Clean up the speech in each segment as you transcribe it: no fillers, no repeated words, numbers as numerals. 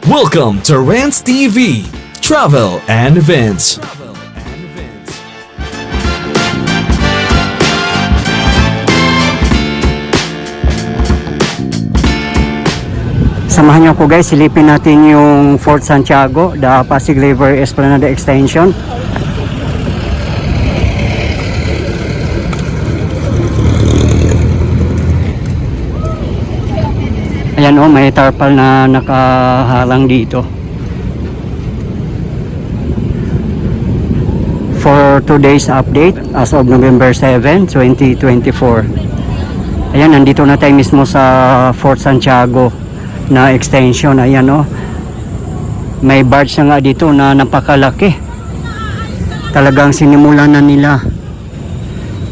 Welcome to Rants TV, Travel and Events. Samahan niyo ako guys, silipin natin yung Fort Santiago, the Pasig River Esplanade Extension. Ayan o, may tarpal na nakaharang dito. For today's update, as of November 7, 2024. Ayan, nandito na tayo mismo sa Fort Santiago na extension. Ayan o, may barge na nga dito na napakalaki. Talagang sinimulan na nila.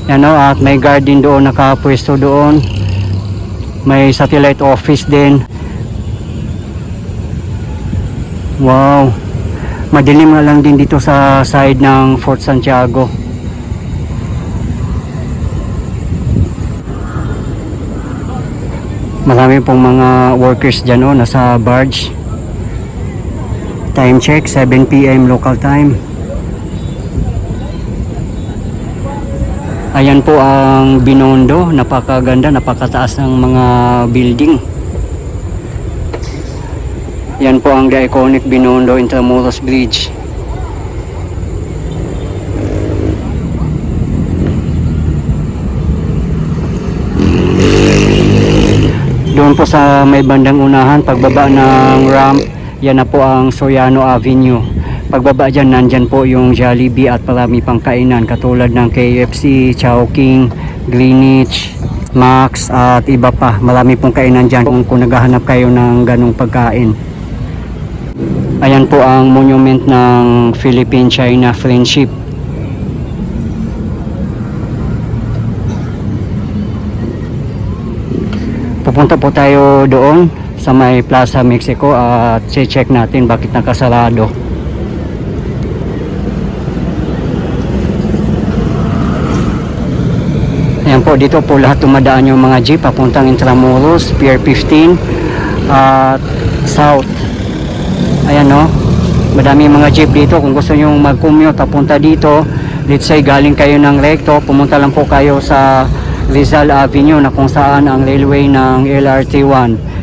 Ayan o, at may guard din doon, nakapwesto doon. May satellite office din. Wow, madilim na lang din dito sa side ng Fort Santiago. Marami pong mga workers dyan, nasa barge. Time check 7 PM local time. Ayan po ang Binondo, napakaganda, napakataas ng mga building. Yan po ang the iconic Binondo Intramuros Bridge. Doon po sa may bandang unahan, pagbaba ng ramp, yan na po ang Soriano Avenue. Pagbaba dyan, nandyan po yung Jollibee at marami pang kainan katulad ng KFC, Chowking, Greenwich, Max at iba pa. Marami pong kainan dyan kung naghahanap kayo ng ganong pagkain. Ayan po ang monument ng Philippine-China Friendship. Pupunta po tayo doon sa may Plaza Mexico at check natin bakit nakasarado. Ayan po, dito po lahat tumadaan yung mga jeep papuntang Intramuros, Pier 15 at South. Ayan o, madami mga jeep dito. Kung gusto nyo mag-commute papunta dito, let's say galing kayo ng Recto, pumunta lang po kayo sa Rizal Avenue na kung saan ang railway ng LRT1.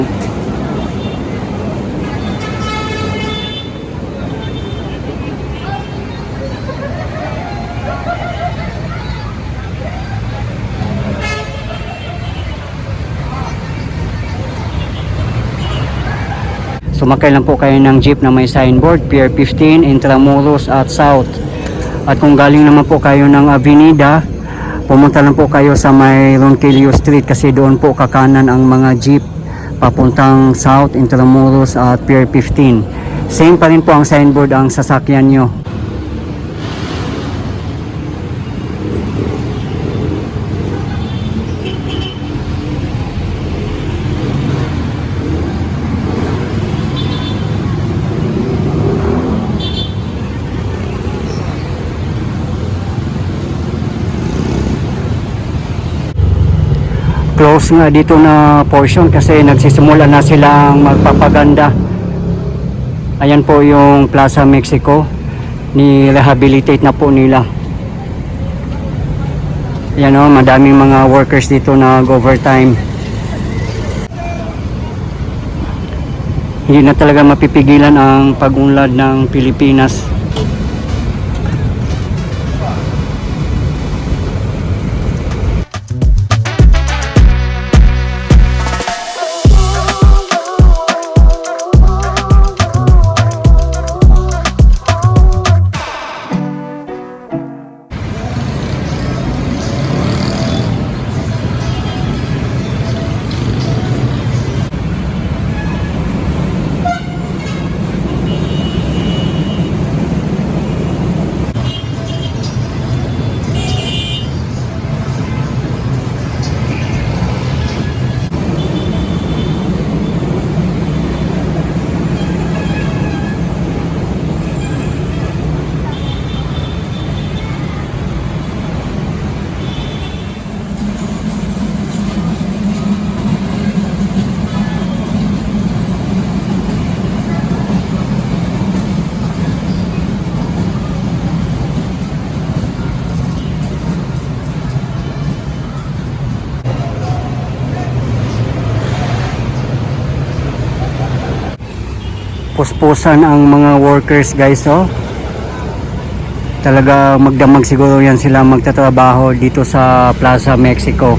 Sumakay lang po kayo ng jeep na may signboard, Pier 15, Intramuros at South. At kung galing naman po kayo ng Avenida, pumunta lang po kayo sa may Ronquillo Street kasi doon po kakanan ang mga jeep papuntang South, Intramuros at Pier 15. Same pa rin po ang signboard ang sasakyan nyo. Close nga dito na portion kasi nagsisimula na silang magpapaganda. Ayan po yung Plaza Mexico, ni-rehabilitate na po nila. Ayan o, madaming mga workers dito nag-overtime. Hindi na talaga mapipigilan ang pag-unlad ng Pilipinas. Puspusan ang mga workers guys, oh. Talaga magdamag siguro yan sila magtatrabaho dito sa Plaza Mexico.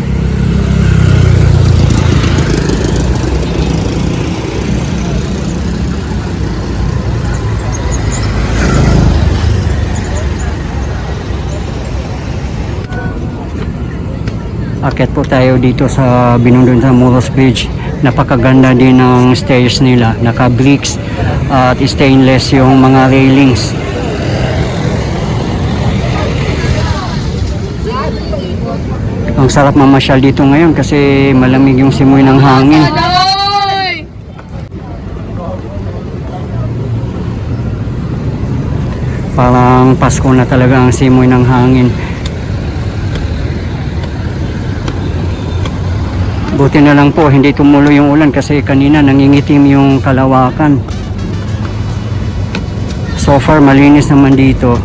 Akit po tayo dito sa Binondon sa Muros Bridge. Napakaganda din ng stairs nila. Naka-bricks at stainless yung mga railings. Ang sarap mamasyal dito ngayon kasi malamig yung simoy ng hangin. Parang Pasko na talaga ang simoy ng hangin. Buti na lang po hindi tumuloy yung ulan kasi kanina nangingitim yung kalawakan. So far malinis naman dito.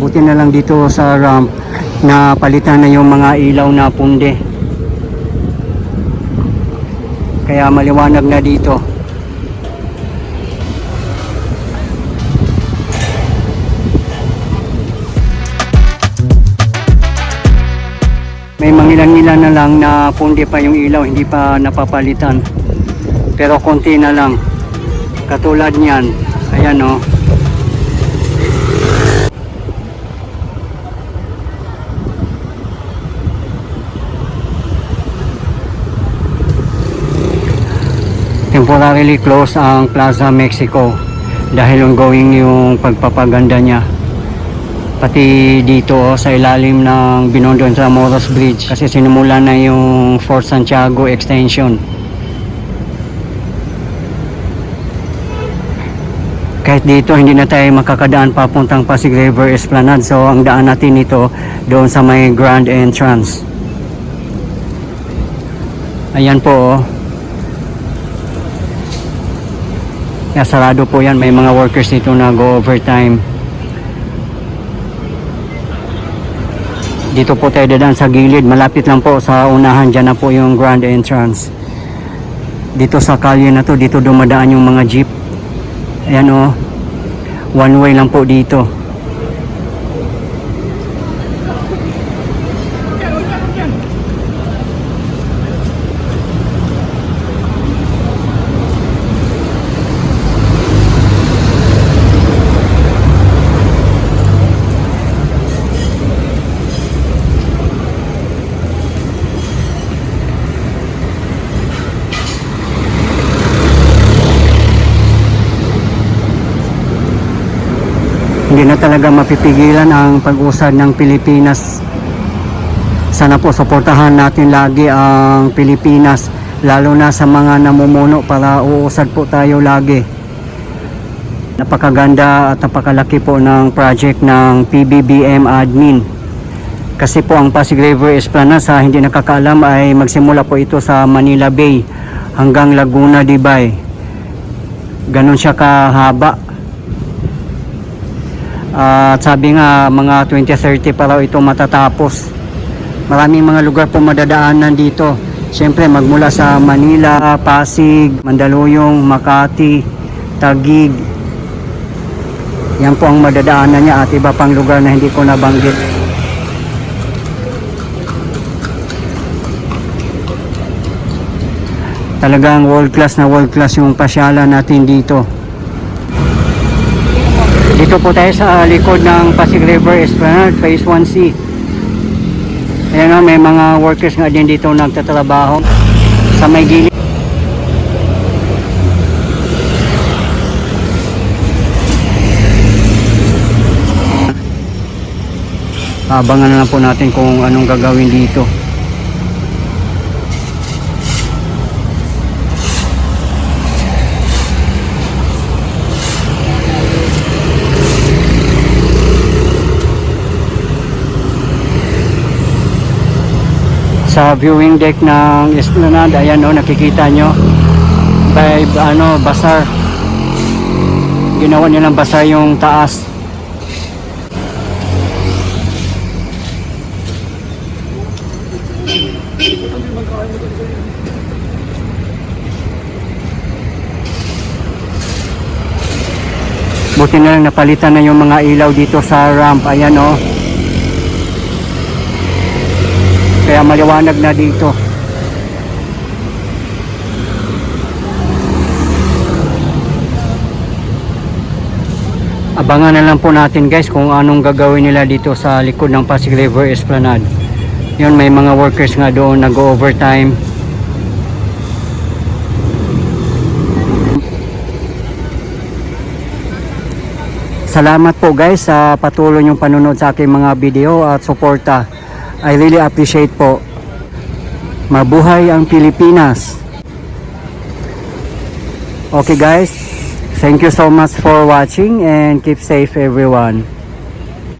Buti na lang dito sa ramp na palitan na yung mga ilaw na punde. Kaya maliwanag na dito. May mangilan-ngilan na lang na punde pa yung ilaw, hindi pa napapalitan. Pero konti na lang. Katulad niyan. Ayan o. Temporarily closed ang Plaza Mexico dahil ongoing yung pagpapaganda niya. Pati dito sa ilalim ng Binondon sa Moros Bridge kasi sinimula na yung Fort Santiago extension. Kahit dito hindi na tayo makakadaan papuntang Pasig River Esplanade, so ang daan natin ito doon sa may Grand Entrance. Ayan po, oh. Sarado po yan. May mga workers dito na go overtime. Dito po tayo dadaan sa gilid. Malapit lang po sa unahan. Dyan na po yung Grand Entrance. Dito sa kalye na to, dito dumadaan yung mga jeep. Ayan o. One way lang po dito. Hindi na talaga mapipigilan ang pag-usad ng Pilipinas. Sana po suportahan natin lagi ang Pilipinas, lalo na sa mga namumuno para uusad po tayo lagi. Napakaganda at napakalaki po ng project ng PBBM admin. Kasi po ang Pasig River Esplanade, sa hindi nakakaalam, ay magsimula po ito sa Manila Bay hanggang Laguna de Bay. Ganon siya kahaba. At sabi nga mga 2030 pa raw ito matatapos. Maraming mga lugar po madadaanan dito. Siyempre magmula sa Manila, Pasig, Mandaluyong, Makati, Taguig. Yan po ang madadaanan niya at iba pang lugar na hindi ko nabanggit. Talagang world class yung pasyalan natin dito. Dito po tayo sa likod ng Pasig River Esplanade, Phase 1C. Ayan nga, may mga workers nga din dito nagtatrabaho sa may gilid. Abangan na lang po natin kung anong gagawin dito. sa viewing deck ng Esplanade. Ayan o, nakikita nyo by basar, ginawa nilang basar yung taas. Buti na lang napalitan na yung mga ilaw dito sa ramp. Ayan o, kaya maliwanag na dito. Abangan na lang po natin guys kung anong gagawin nila dito sa likod ng Pasig River Esplanade. Yun, may mga workers nga doon nag-overtime. Salamat po guys sa patuloy niyong panunod sa aking mga video at suporta. I really appreciate po. Mabuhay ang Pilipinas. Okay guys, thank you so much for watching and keep safe everyone.